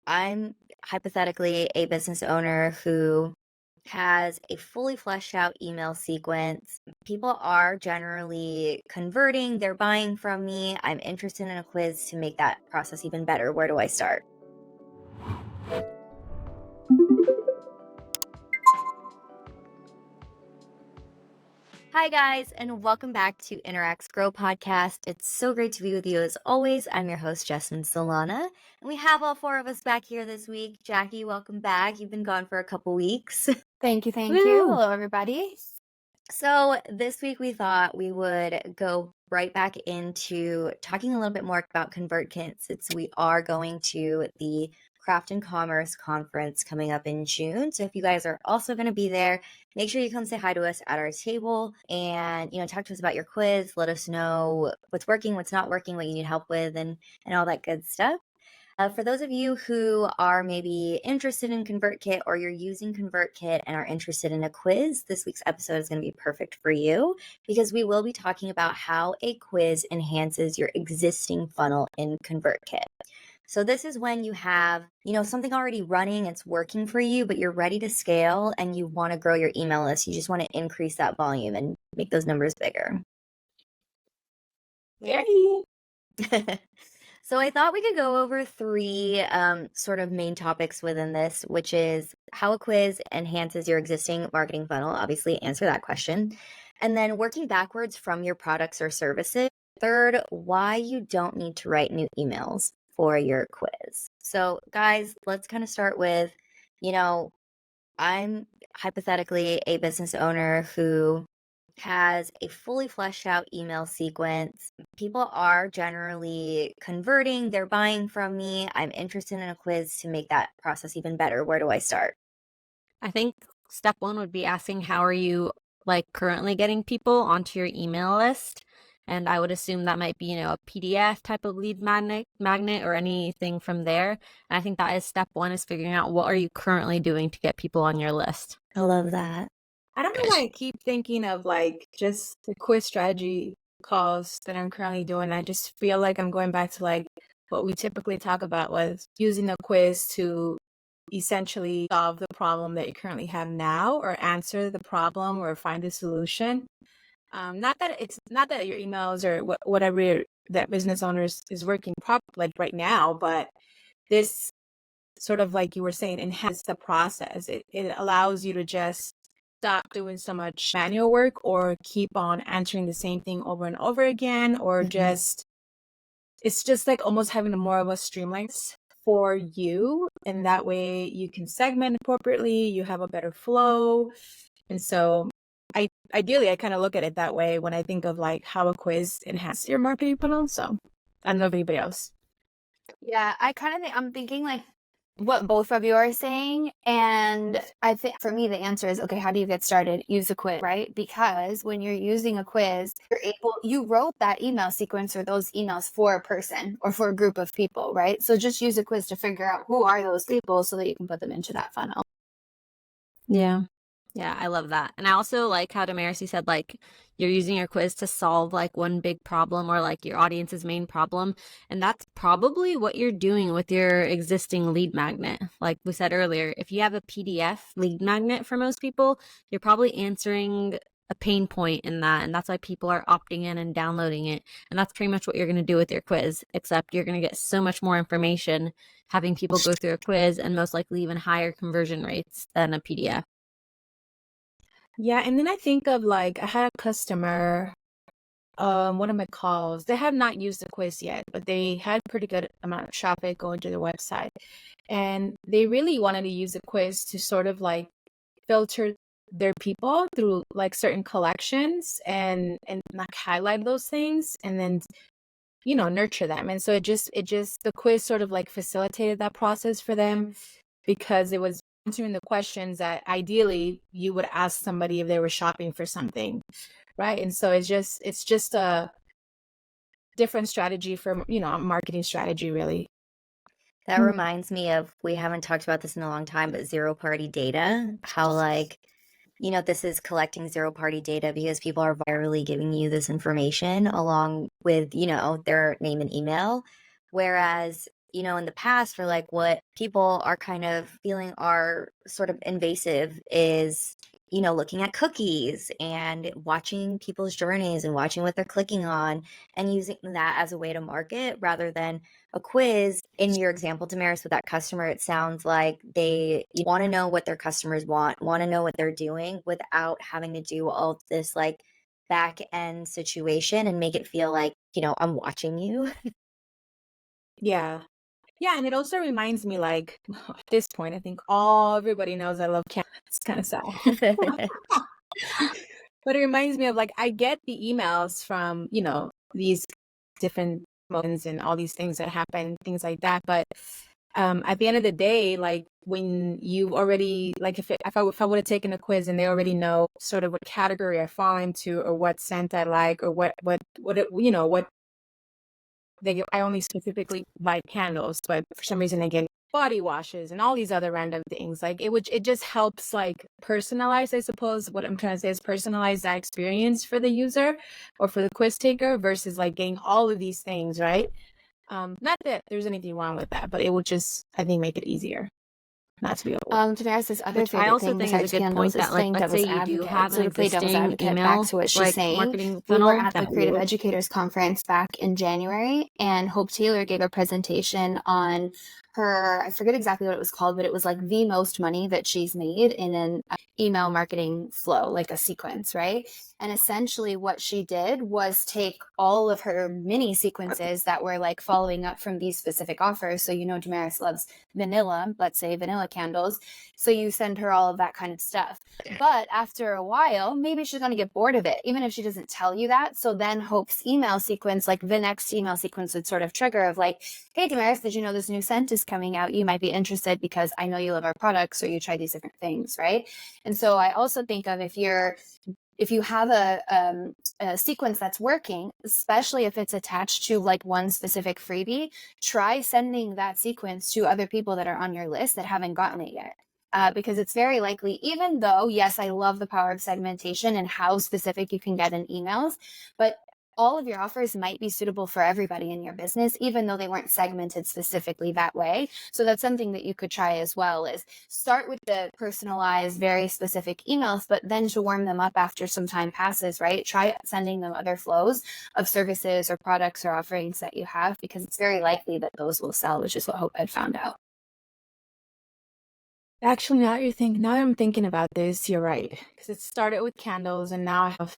I'm hypothetically a business owner who has a fully fleshed out email sequence. People are generally converting, they're buying from me. I'm interested in a quiz to make that process even better. Where do I start? Hi, guys, and welcome back to Interacts Grow podcast. It's so great to be with you as always. I'm your host, Jessamine Solana, and we have all four of us back here this week. Jackie, welcome back. You've been gone for a couple weeks. Thank you. Thank you. Woo! Hello, everybody. So, this week we thought we would go right back into talking a little bit more about ConvertKit since we are going to the Craft and Commerce conference coming up in June. So, if you guys are also going to be there, make sure you come say hi to us at our table and, talk to us about your quiz. Let us know what's working, what's not working, what you need help with, and all that good stuff. For those of you who are maybe interested in ConvertKit or you're using ConvertKit and are interested in a quiz, this week's episode is going to be perfect for you because we will be talking about how a quiz enhances your existing funnel in ConvertKit. So this is when you have, something already running, it's working for you, but you're ready to scale and you want to grow your email list. You just want to increase that volume and make those numbers bigger. Yay. So I thought we could go over three sort of main topics within this, which is how a quiz enhances your existing marketing funnel. Obviously, answer that question. And then working backwards from your products or services. Third, why you don't need to write new emails for your quiz. So guys, let's kind of start with, I'm hypothetically a business owner who has a fully fleshed out email sequence. People are generally converting, they're buying from me. I'm interested in a quiz to make that process even better. Where do I start? I think step one would be asking how are you currently getting people onto your email list? And I would assume that might be, a PDF type of lead magnet or anything from there. And I think that is step one, is figuring out what are you currently doing to get people on your list. I love that. I don't know why I keep thinking of just the quiz strategy calls that I'm currently doing. I just feel like I'm going back to what we typically talk about was using a quiz to essentially solve the problem that you currently have now or answer the problem or find a solution. Not that your emails or whatever that business owners is working right now, but this sort of like you were saying, enhance the process. It allows you to just stop doing so much manual work or keep on answering the same thing over and over again, or it's just like almost having a more of a streamline for you. And that way you can segment appropriately, you have a better flow. And so ideally I kind of look at it that way when I think of how a quiz enhances your marketing funnel. So I don't know if anybody else. Yeah, I'm thinking what both of you are saying. And I think for me, the answer is, okay, how do you get started? Use a quiz, right? Because when you're using a quiz, you wrote that email sequence or those emails for a person or for a group of people, right? So just use a quiz to figure out who are those people so that you can put them into that funnel. Yeah. Yeah, I love that. And I also like how Demarcy said, you're using your quiz to solve one big problem or your audience's main problem. And that's probably what you're doing with your existing lead magnet. Like we said earlier, if you have a PDF lead magnet for most people, you're probably answering a pain point in that. And that's why people are opting in and downloading it. And that's pretty much what you're going to do with your quiz, except you're going to get so much more information having people go through a quiz and most likely even higher conversion rates than a PDF. Yeah, and then I think of I had a customer, one of my calls. They have not used the quiz yet, but they had pretty good amount of traffic going to the website. And they really wanted to use the quiz to sort of filter their people through certain collections and highlight those things and then nurture them. And so it just the quiz sort of facilitated that process for them because it was answering the questions that ideally you would ask somebody if they were shopping for something, right? And so it's just a different strategy for a marketing strategy, really. That reminds me of, we haven't talked about this in a long time, but zero-party data, how this is collecting zero-party data because people are virally giving you this information along with, their name and email. Whereas in the past, for like what people are kind of feeling are sort of invasive is, looking at cookies and watching people's journeys and watching what they're clicking on and using that as a way to market rather than a quiz. In your example, Damaris, with that customer, it sounds like they want to know what their customers want to know what they're doing without having to do all of this like back end situation and make it feel like, I'm watching you. Yeah. Yeah, and it also reminds me, like, at this point, I think everybody knows I love candles. It's kind of sad. But it reminds me of, like, I get the emails from, these different moments and all these things that happen, things like that. But at the end of the day, like, when you already, like, if I would have taken a quiz and they already know sort of what category I fall into or what scent I like or what I only specifically buy candles, but for some reason they get body washes and all these other random things. Like it just helps like personalize, I suppose. What I'm trying to say is personalize that experience for the user or for the quiz taker versus like getting all of these things, right? Not that there's anything wrong with that, but it would just, I think, make it easier not to be able. Damaris, this other Which I favorite also thing think is a besides good candles point is that, like, playing let's say devil's you do advocate. have So an to play devil's existing advocate, back email, to what she's like, saying, marketing we funnel were at the that Creative would Educators Conference back in January, and Hope Taylor gave a presentation on her, I forget exactly what it was called, but it was like the most money that she's made in an email marketing flow, like a sequence, right? And essentially what she did was take all of her mini sequences that were like following up from these specific offers. So, Damaris loves vanilla, let's say vanilla candles. So you send her all of that kind of stuff. But after a while, maybe she's going to get bored of it, even if she doesn't tell you that. So then Hope's email sequence, like the next email sequence would sort of trigger of like, hey, Damaris, did you know this new scent is coming out? You might be interested because I know you love our products, or you try these different things, right? And so I also think of if you have a sequence that's working, especially if it's attached to like one specific freebie, try sending that sequence to other people that are on your list that haven't gotten it yet. Because it's very likely, even though, yes, I love the power of segmentation and how specific you can get in emails, but all of your offers might be suitable for everybody in your business, even though they weren't segmented specifically that way. So that's something that you could try as well, is start with the personalized, very specific emails, but then to warm them up after some time passes, right? Try sending them other flows of services or products or offerings that you have, because it's very likely that those will sell, which is what Hope had found out. Actually, now that I'm thinking about this, you're right. Because it started with candles, and now I have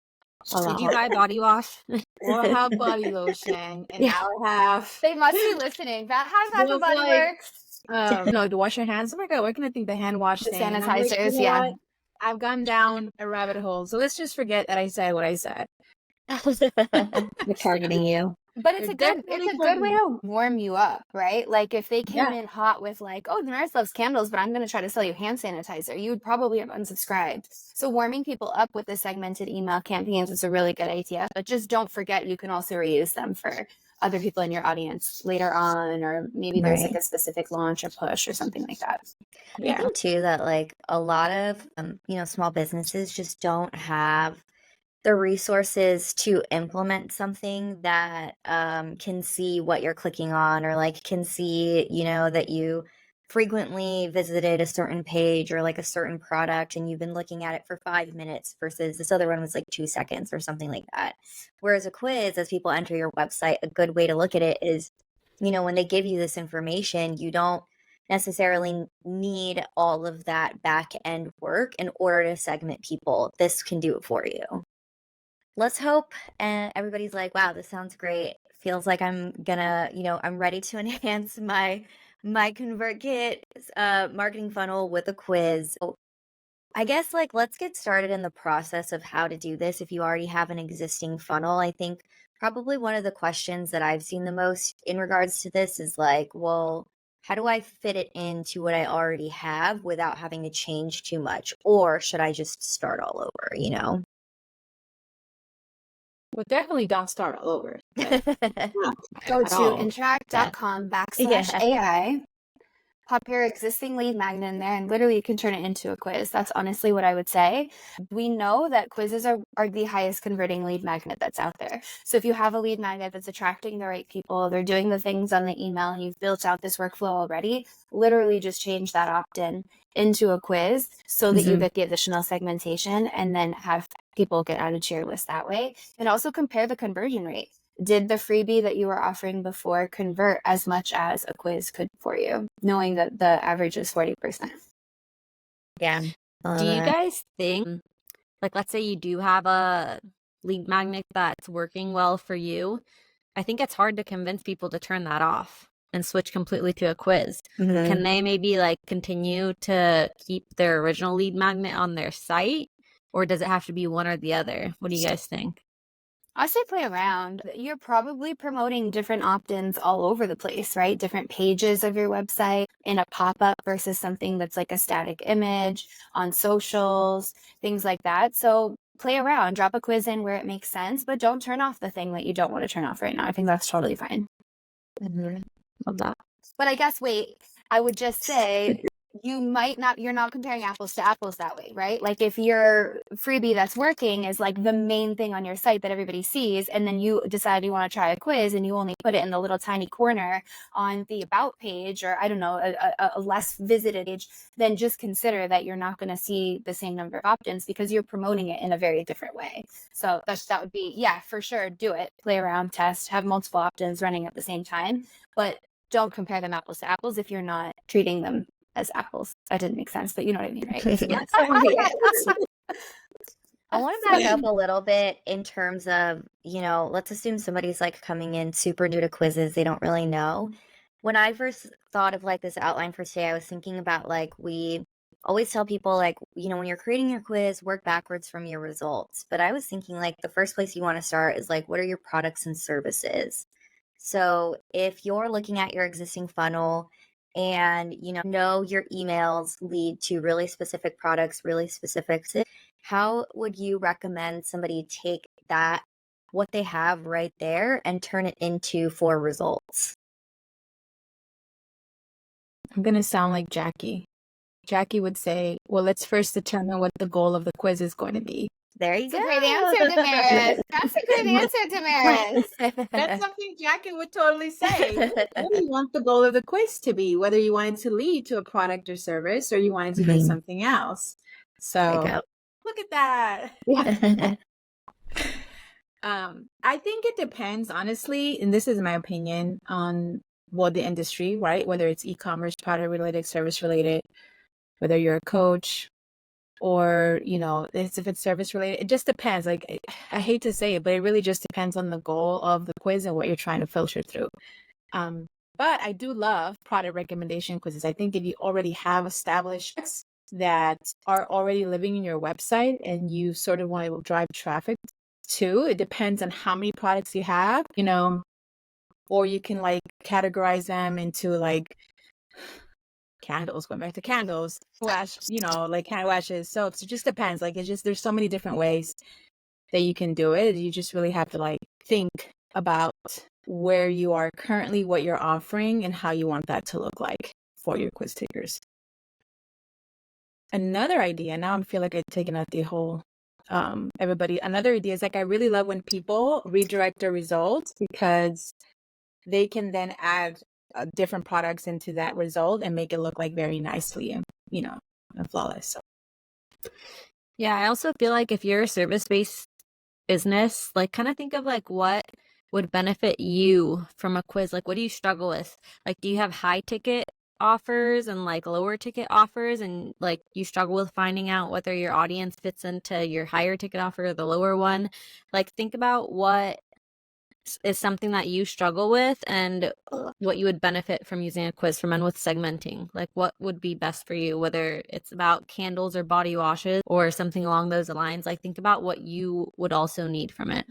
a did you lot. buy body wash? Well, I have body lotion, and Yeah. now I have. They must be listening. How's Bath and Just Body like, Works? no, to wash your hands. Oh my God, where can I think the hand wash The thing? And I'm like, you sanitizers, know yeah. what? I've gone down a rabbit hole. So let's just forget that I said what I said. They're targeting you. But it's They're a definitely good way targeting. to warm you up, right? Like if they came Yeah. in hot with like, oh, Damaris loves candles, but I'm going to try to sell you hand sanitizer, you would probably have unsubscribed. So warming people up with the segmented email campaigns is a really good idea. But just don't forget, you can also reuse them for other people in your audience later on, or maybe there's like Right. a specific launch or push or something like that. I Yeah. think too that like a lot of small businesses just don't have the resources to implement something that can see what you're clicking on, or like can see that you frequently visited a certain page or like a certain product and you've been looking at it for 5 minutes versus this other one was like 2 seconds or something like that. Whereas a quiz, as people enter your website, a good way to look at it is when they give you this information, you don't necessarily need all of that back end work in order to segment people. This can do it for you. Let's hope and everybody's like, wow, this sounds great. Feels like I'm gonna, I'm ready to enhance my ConvertKit marketing funnel with a quiz. So I guess like let's get started in the process of how to do this. If you already have an existing funnel, I think probably one of the questions that I've seen the most in regards to this is like, well, how do I fit it into what I already have without having to change too much? Or should I just start all over? Well, definitely don't start all over. But Go at to all. interact.com Yeah. /AI. pop your existing lead magnet in there, and literally you can turn it into a quiz. That's honestly what I would say. We know that quizzes are the highest converting lead magnet that's out there. So if you have a lead magnet that's attracting the right people, they're doing the things on the email, and you've built out this workflow already, literally just change that opt-in into a quiz so that you get the additional segmentation, and then have people get added to your list that way. And also compare the conversion rate. Did the freebie that you were offering before convert as much as a quiz could for you, knowing that the average is 40%? Yeah. Do you guys think, like, let's say you do have a lead magnet that's working well for you, I think it's hard to convince people to turn that off and switch completely to a quiz. Can they maybe like continue to keep their original lead magnet on their site, or does it have to be one or the other? What do you guys think? I say play around. You're probably promoting different opt-ins all over the place, right? Different pages of your website in a pop-up versus something that's like a static image on socials, things like that. So play around, drop a quiz in where it makes sense, but don't turn off the thing that you don't want to turn off right now. I think that's totally fine. Love that. But I guess, wait, I would just say you're not comparing apples to apples that way, right? Like if your freebie that's working is like the main thing on your site that everybody sees, and then you decide you want to try a quiz and you only put it in the little tiny corner on the about page, or I don't know, a less visited page, then just consider that you're not going to see the same number of opt-ins because you're promoting it in a very different way. So that would be, yeah, for sure. Do it, play around, test, have multiple opt-ins running at the same time, but don't compare them apples to apples if you're not treating them as apples. That didn't make sense, but you know what I mean, right? I want to back up a little bit in terms of, let's assume somebody's like coming in super new to quizzes. They don't really know. When I first thought of like this outline for today, I was thinking about like, we always tell people like, when you're creating your quiz, work backwards from your results. But I was thinking like the first place you want to start is like, what are your products and services? So if you're looking at your existing funnel and know your emails lead to really specific products, really specific, how would you recommend somebody take that, what they have right there, and turn it into 4 results? I'm going to sound like Jackie. Jackie would say, well, let's first determine what the goal of the quiz is going to be. There you go. That's a great answer, Damaris. That's a great answer, Damaris. That's something Jackie would totally say. What do you want the goal of the quiz to be? Whether you want it to lead to a product or service, or you want it to be something else. So look at that. Yeah. I think it depends, honestly, and this is my opinion, on the industry, right? Whether it's e-commerce, product related, service related, whether you're a coach, or if it's service related. It just depends. Like, I hate to say it, but it really just depends on the goal of the quiz and what you're trying to filter through. But I do love product recommendation quizzes. I think if you already have established that are already living in your website and you sort of want to drive traffic to, it depends on how many products you have, or you can like categorize them into like candles, going back to candles, wash, like hand washes, soaps. It just depends. Like, there's so many different ways that you can do it. You just really have to like think about where you are currently, what you're offering, and how you want that to look like for your quiz takers. Another idea, now I feel like I've taken out the whole everybody. Another idea is like, I really love when people redirect their results, because they can then add different products into that result and make it look like very nicely and flawless. So. Yeah, I also feel like if you're a service-based business, like kind of think of like what would benefit you from a quiz. Like, what do you struggle with? Like, do you have high ticket offers and like lower ticket offers, and like you struggle with finding out whether your audience fits into your higher ticket offer or the lower one? Like, think about what is something that you struggle with and what you would benefit from using a quiz from, and with segmenting, like what would be best for you, whether it's about candles or body washes or something along those lines. Like, think about what you would also need from it.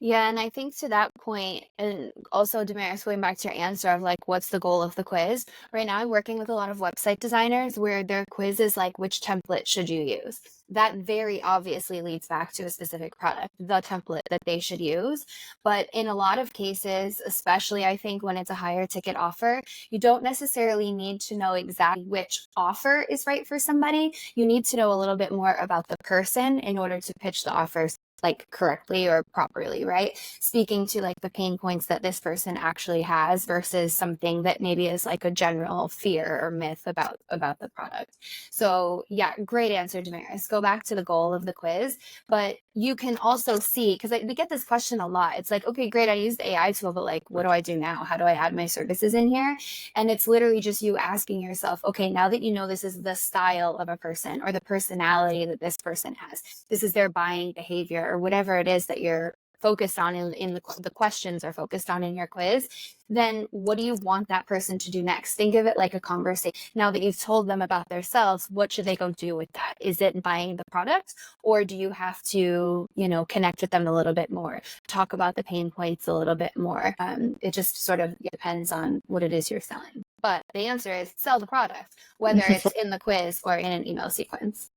Yeah, and I think to that point, and also Damaris, going back to your answer of like, what's the goal of the quiz? Right now, I'm working with a lot of website designers where their quiz is like, which template should you use? That very obviously leads back to a specific product, the template that they should use. But in a lot of cases, especially I think when it's a higher ticket offer, you don't necessarily need to know exactly which offer is right for somebody. You need to know a little bit more about the person in order to pitch the offers like correctly or properly, right? Speaking to like the pain points that this person actually has versus something that maybe is like a general fear or myth about the product. So yeah, great answer, Damaris. Go back to the goal of the quiz, but you can also see, because we get this question a lot. It's like, okay, great, I used the AI tool, but like, what do I do now? How do I add my services in here? And it's literally just you asking yourself, okay, now that you know this is the style of a person or the personality that this person has, this is their buying behavior or whatever it is that you're focused on in the questions are focused on in your quiz, then what do you want that person to do next? Think of it like a conversation. Now that you've told them about themselves, what should they go do with that? Is it buying the product, or do you have to, connect with them a little bit more, talk about the pain points a little bit more? It just sort of depends on what it is you're selling. But the answer is sell the product, whether it's in the quiz or in an email sequence.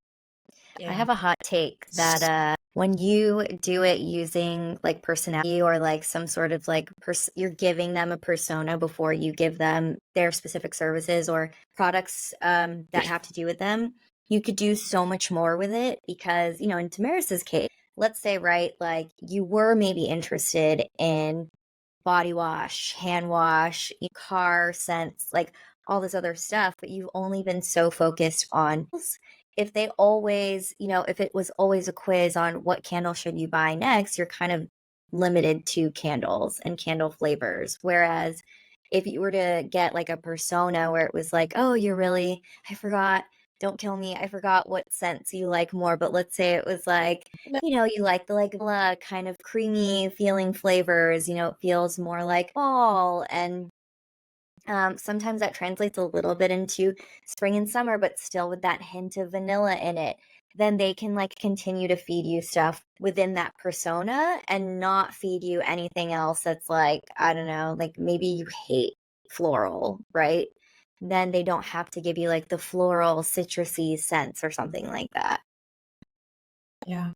I have a hot take that when you do it using like personality or like some sort of like you're giving them a persona before you give them their specific services or products that have to do with them, you could do so much more with it because, in Damaris's case, let's say, right, like you were maybe interested in body wash, hand wash, car scents, like all this other stuff, but you've only been so focused on if they always, if it was always a quiz on what candle should you buy next, you're kind of limited to candles and candle flavors. Whereas if you were to get like a persona where it was like, oh, I forgot, don't kill me, I forgot what scents you like more, but let's say it was like, you like the like vanilla kind of creamy feeling flavors, it feels more like fall and sometimes that translates a little bit into spring and summer, but still with that hint of vanilla in it. Then they can like continue to feed you stuff within that persona and not feed you anything else that's like, I don't know, like maybe you hate floral, right? Then they don't have to give you like the floral citrusy scents or something like that. Yeah.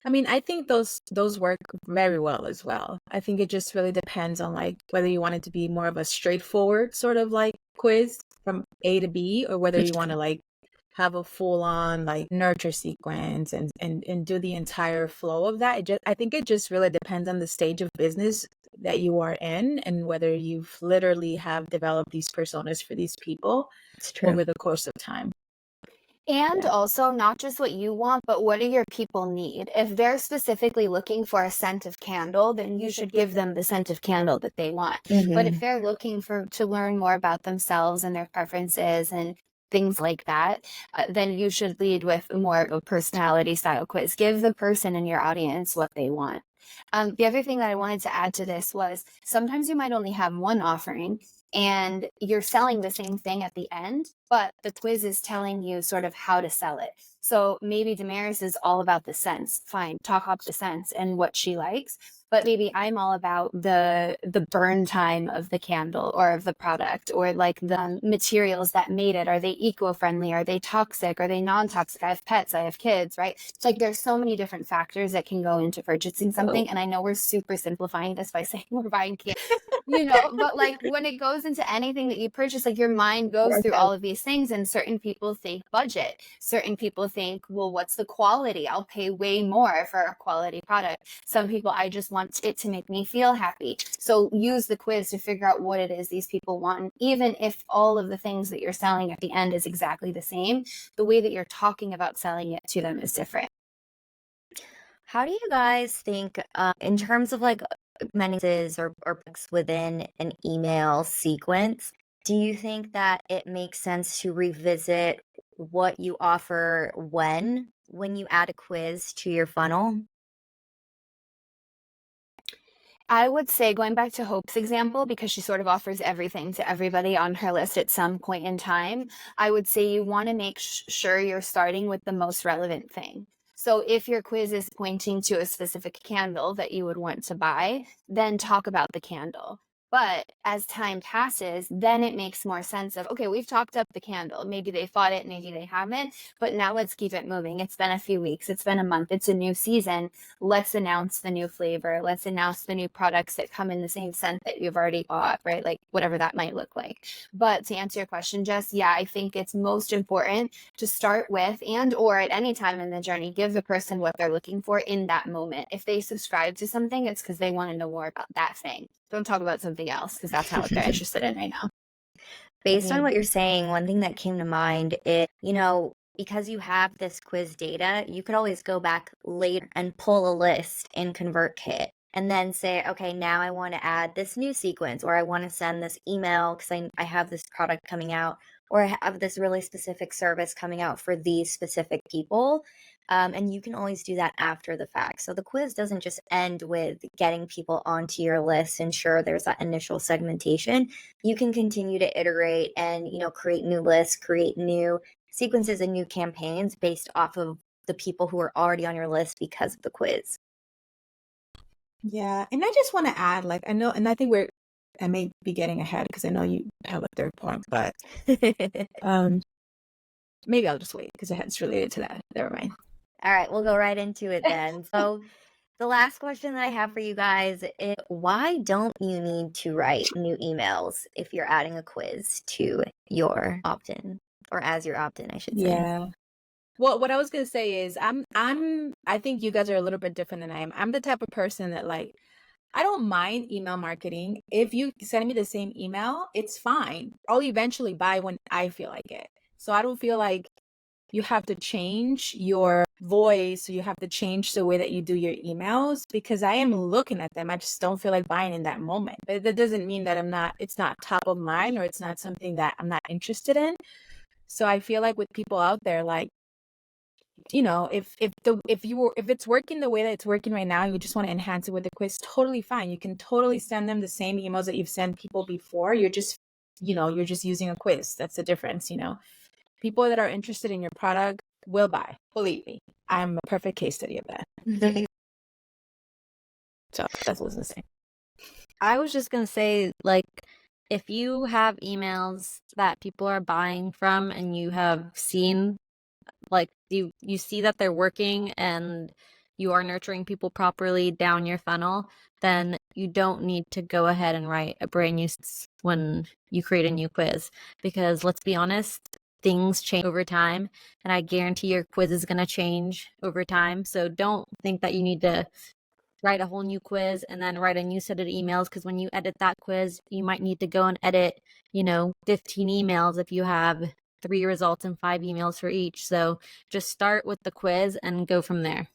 I mean, I think those work very well as well. I think it just really depends on like whether you want it to be more of a straightforward sort of like quiz from A to B, or whether you want to like have a full on like nurture sequence and do the entire flow of that. I think it just really depends on the stage of business that you are in and whether you've literally have developed these personas for these people It's true. over the course of time. And Yeah. also, not just what you want, but what do your people need? If they're specifically looking for a scent of candle, then you should give them the scent of candle that they want. But if they're looking to learn more about themselves and their preferences and things like that, then you should lead with more of a personality style quiz. Give the person in your audience what they want. The other thing that I wanted to add to this was sometimes you might only have one offering and you're selling the same thing at the end, but the quiz is telling you sort of how to sell it. So maybe Damaris is all about the scents. Fine, talk up the scents and what she likes. But maybe I'm all about the burn time of the candle or of the product, or like the materials that made it. Are they eco-friendly? Are they toxic? Are they non-toxic? I have pets, I have kids, right? It's like there's so many different factors that can go into purchasing something. And I know we're super simplifying this by saying we're buying but like when it goes into anything that you purchase, like your mind goes through all of these things, and certain people think budget, certain people think, well, what's the quality? I'll pay way more for a quality product. Some people, I just want it to make me feel happy. So use the quiz to figure out what it is these people want. Even if all of the things that you're selling at the end is exactly the same, the way that you're talking about selling it to them is different. How do you guys think, in terms of like messages or books within an email sequence, do you think that it makes sense to revisit what you offer when you add a quiz to your funnel? I would say, going back to Hope's example, because she sort of offers everything to everybody on her list at some point in time, I would say you want to make sure you're starting with the most relevant thing. So if your quiz is pointing to a specific candle that you would want to buy, then talk about the candle. But as time passes, then it makes more sense of, okay, we've talked up the candle. Maybe they fought it, maybe they haven't, but now let's keep it moving. It's been a few weeks, it's been a month, it's a new season. Let's announce the new flavor. Let's announce the new products that come in the same scent that you've already bought, right? Like whatever that might look like. But to answer your question, Jess, yeah, I think it's most important to start with and or at any time in the journey, give the person what they're looking for in that moment. If they subscribe to something, it's because they want to know more about that thing. Don't talk about something else because that's not what they're interested in right now. Based on what you're saying, one thing that came to mind is, because you have this quiz data, you could always go back later and pull a list in ConvertKit and then say, okay, now I want to add this new sequence, or I want to send this email because I have this product coming out, or I have this really specific service coming out for these specific people. And you can always do that after the fact. So the quiz doesn't just end with getting people onto your list. Ensure there's that initial segmentation. You can continue to iterate and, create new lists, create new sequences and new campaigns based off of the people who are already on your list because of the quiz. Yeah. And I just want to add, I know, and I think I may be getting ahead because I know you have a third point, but maybe I'll just wait because it's related to that. Never mind. All right, we'll go right into it then. So the last question that I have for you guys is, why don't you need to write new emails if you're adding a quiz to your opt-in, or as your opt-in, I should say? Yeah. Well, what I was gonna say is I think you guys are a little bit different than I am. I'm the type of person that I don't mind email marketing. If you send me the same email, it's fine. I'll eventually buy when I feel like it. So I don't feel like you have to change your voice, or you have to change the way that you do your emails, because I am looking at them. I just don't feel like buying in that moment. But that doesn't mean that it's not top of mind, or it's not something that I'm not interested in. So I feel like with people out there, if it's working the way that it's working right now, you just want to enhance it with the quiz, totally fine. You can totally send them the same emails that you've sent people before. You're just using a quiz. That's the difference. People that are interested in your product will buy. Believe me, I'm a perfect case study of that. So that's what I was gonna say. I was just gonna say, if you have emails that people are buying from and you have seen, you see that they're working and you are nurturing people properly down your funnel, then you don't need to go ahead and write a brand new when you create a new quiz, because let's be honest, things change over time, and I guarantee your quiz is going to change over time. So don't think that you need to write a whole new quiz and then write a new set of emails, because when you edit that quiz, you might need to go and edit 15 emails if you have 3 results and 5 emails for each. So just start with the quiz and go from there.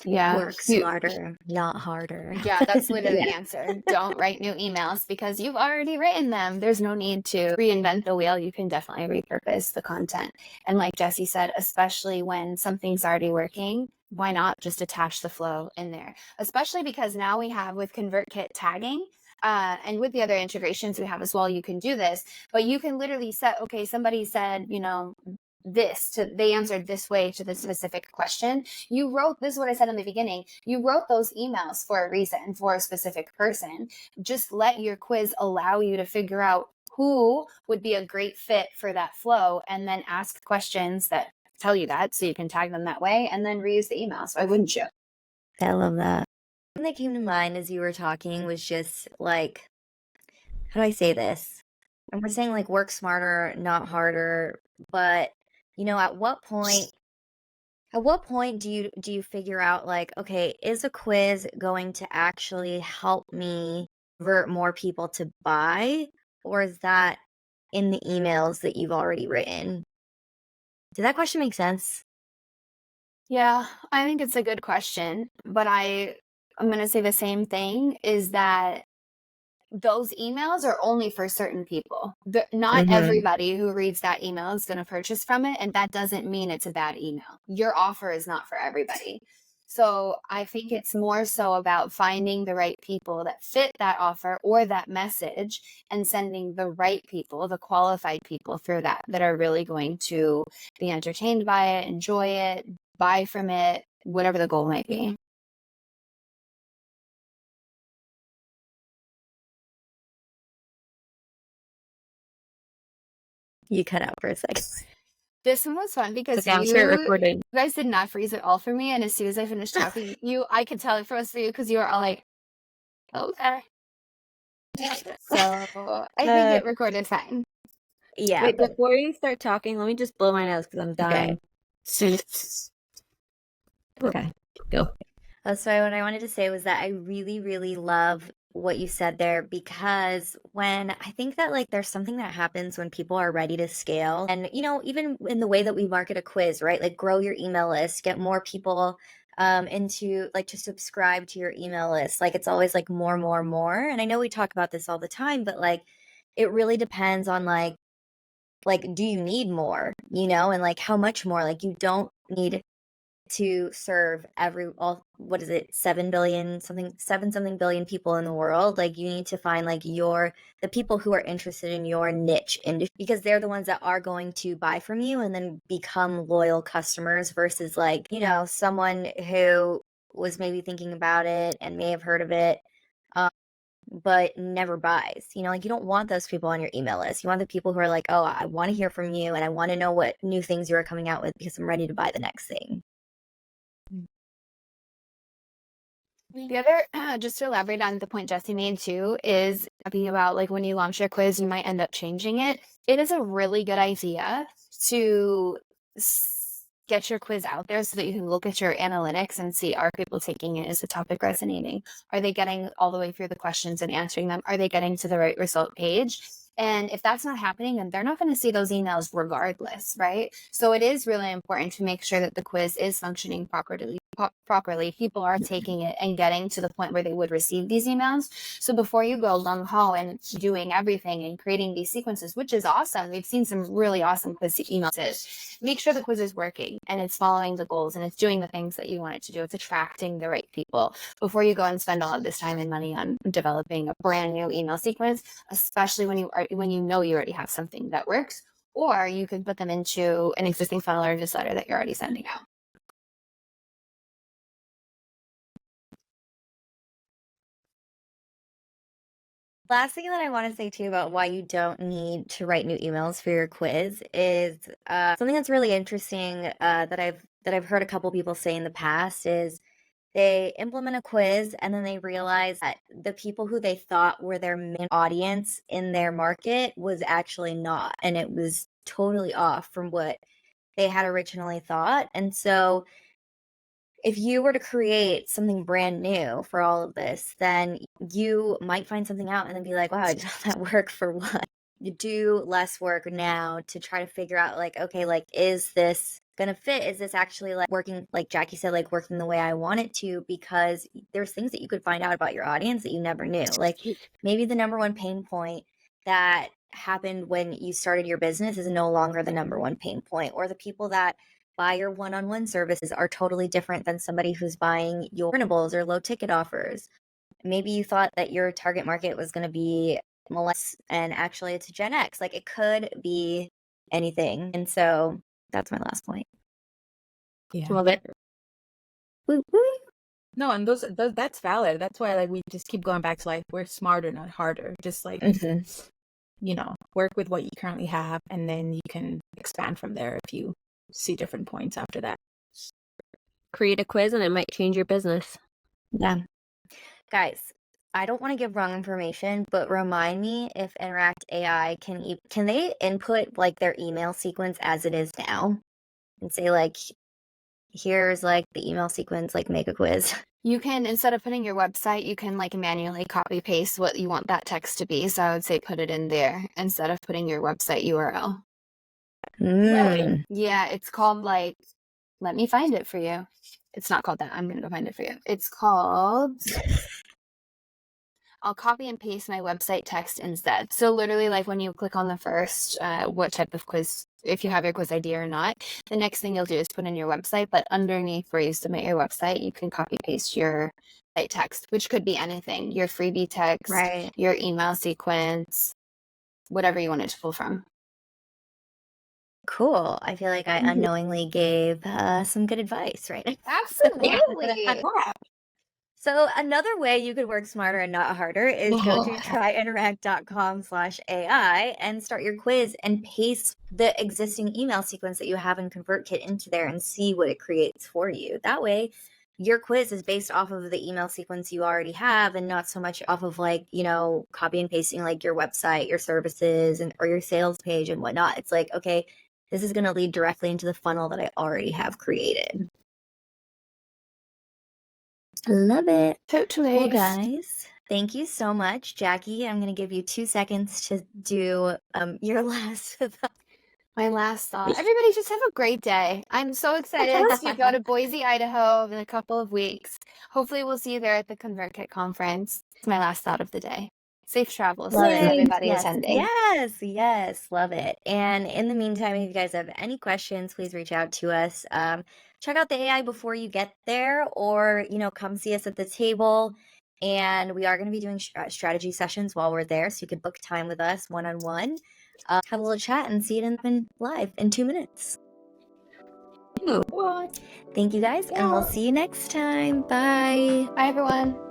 Yeah. Work smarter, not harder. Yeah, that's literally the answer. Don't write new emails because you've already written them. There's no need to reinvent the wheel. You can definitely repurpose the content. And like Jessie said, especially when something's already working, why not just attach the flow in there? Especially because now we have with ConvertKit tagging, and with the other integrations we have as well, you can do this, but you can literally set, okay, somebody said, they answered this way to the specific question. You wrote, this is what I said in the beginning, you wrote those emails for a reason, for a specific person. Just let your quiz allow you to figure out who would be a great fit for that flow, and then ask questions that tell you that, so you can tag them that way and then reuse the emails. Why wouldn't you? I love that. The thing that came to mind as you were talking was just how do I say this? And we're saying work smarter, not harder, but at what point do you figure out okay, is a quiz going to actually help me convert more people to buy, or is that in the emails that you've already written? Did that question make sense? Yeah, I think it's a good question, but I'm going to say the same thing, is that those emails are only for certain people. Not everybody who reads that email is going to purchase from it, and that doesn't mean it's a bad email. Your offer is not for everybody. So I think it's more so about finding the right people that fit that offer or that message, and sending the right people, the qualified people through that are really going to be entertained by it, enjoy it, buy from it, whatever the goal might be. You cut out for a second. This one was fun because Okay, I'm sure recording. you guys did not freeze at all for me. And as soon as I finished talking, I could tell it was for you because you were all like, okay. So I think it recorded fine. Yeah. Wait, before you start talking, let me just blow my nose because I'm dying. Okay, go. So what I wanted to say was that I really, really love what you said there, because when I think that like there's something that happens when people are ready to scale, and even in the way that we market a quiz, right? Like grow your email list, get more people into like to subscribe to your email list. Like it's always like more, more, more. And I know we talk about this all the time, but like it really depends on like do you need more, and like how much more? Like you don't need to serve what is it, 7 billion people in the world. Like you need to find like the people who are interested in your niche industry, because they're the ones that are going to buy from you and then become loyal customers, versus like someone who was maybe thinking about it and may have heard of it, but never buys. Like you don't want those people on your email list. You want the people who are like, oh, I want to hear from you and I want to know what new things you are coming out with because I'm ready to buy the next thing. The other, just to elaborate on the point Jesse made too, is talking about like when you launch your quiz, you might end up changing it. It is a really good idea to get your quiz out there so that you can look at your analytics and see, are people taking it? Is the topic resonating? Are they getting all the way through the questions and answering them? Are they getting to the right result page? And if that's not happening, then they're not going to see those emails regardless, right? So it is really important to make sure that the quiz is functioning properly. People are taking it and getting to the point where they would receive these emails. So before you go gung ho and doing everything and creating these sequences, which is awesome, we've seen some really awesome quiz emails. Make sure the quiz is working and it's following the goals and it's doing the things that you want it to do. It's attracting the right people before you go and spend all of this time and money on developing a brand new email sequence, especially when you know you already have something that works, or you can put them into an existing funnel or newsletter that you're already sending out. Last thing that I want to say too about why you don't need to write new emails for your quiz is something that's really interesting that I've heard a couple people say in the past is they implement a quiz and then they realize that the people who they thought were their main audience in their market was actually not, and it was totally off from what they had originally thought. And so if you were to create something brand new for all of this, then you might find something out and then be like, wow, I did all that work for what? You do less work now to try to figure out like, okay, like, is this gonna fit? Is this actually like working, like Jackie said, like working the way I want it to? Because there's things that you could find out about your audience that you never knew. Like maybe the number one pain point that happened when you started your business is no longer the number one pain point, or the people that buy your one-on-one services are totally different than somebody who's buying your printables or low ticket offers. Maybe you thought that your target market was going to be millennials and actually it's Gen X. Like it could be anything. And so that's my last point. Yeah. Love it. No, and that's valid. That's why like we just keep going back to like we're smarter, not harder. Just like work with what you currently have, and then you can expand from there if you see different points after that. Create a quiz and it might change your business. Yeah. Guys, I don't want to give wrong information, but remind me if Interact AI can they input like their email sequence as it is now and say like, here's like the email sequence, like make a quiz. You can, instead of putting your website, you can like manually copy paste what you want that text to be. So I would say put it in there instead of putting your website URL. Really? Yeah, it's called like, let me find it for you. It's not called that. I'm going to go find it for you. It's called, I'll copy and paste my website text instead. So literally like when you click on the first, what type of quiz, if you have your quiz ID or not, the next thing you'll do is put in your website, but underneath where you submit your website, you can copy paste your site text, which could be anything, your freebie text, Right. your email sequence, whatever you want it to pull from. Cool. I feel like I Mhm. unknowingly gave some good advice, right? Absolutely. Yeah. So another way you could work smarter and not harder is go to tryinteract.com/AI and start your quiz and paste the existing email sequence that you have in ConvertKit into there and see what it creates for you. That way, your quiz is based off of the email sequence you already have and not so much off of like, copy and pasting like your website, your services, and or your sales page and whatnot. It's like, okay, this is going to lead directly into the funnel that I already have created. Love it. Totally. Well, guys, thank you so much. Jackie, I'm going to give you 2 seconds to do your last thought. My last thought. Everybody just have a great day. I'm so excited to go to Boise, Idaho in a couple of weeks. Hopefully we'll see you there at the ConvertKit conference. It's my last thought of the day. Safe travels Love to it. everybody Yes, attending. yes, love it. And in the meantime, if you guys have any questions, please reach out to us. Check out the AI before you get there, or come see us at the table. And we are going to be doing strategy sessions while we're there, so you could book time with us one-on-one. Have a little chat and see it in live in 2 minutes. What? Thank you guys, and we'll see you next time. Bye. Bye, everyone.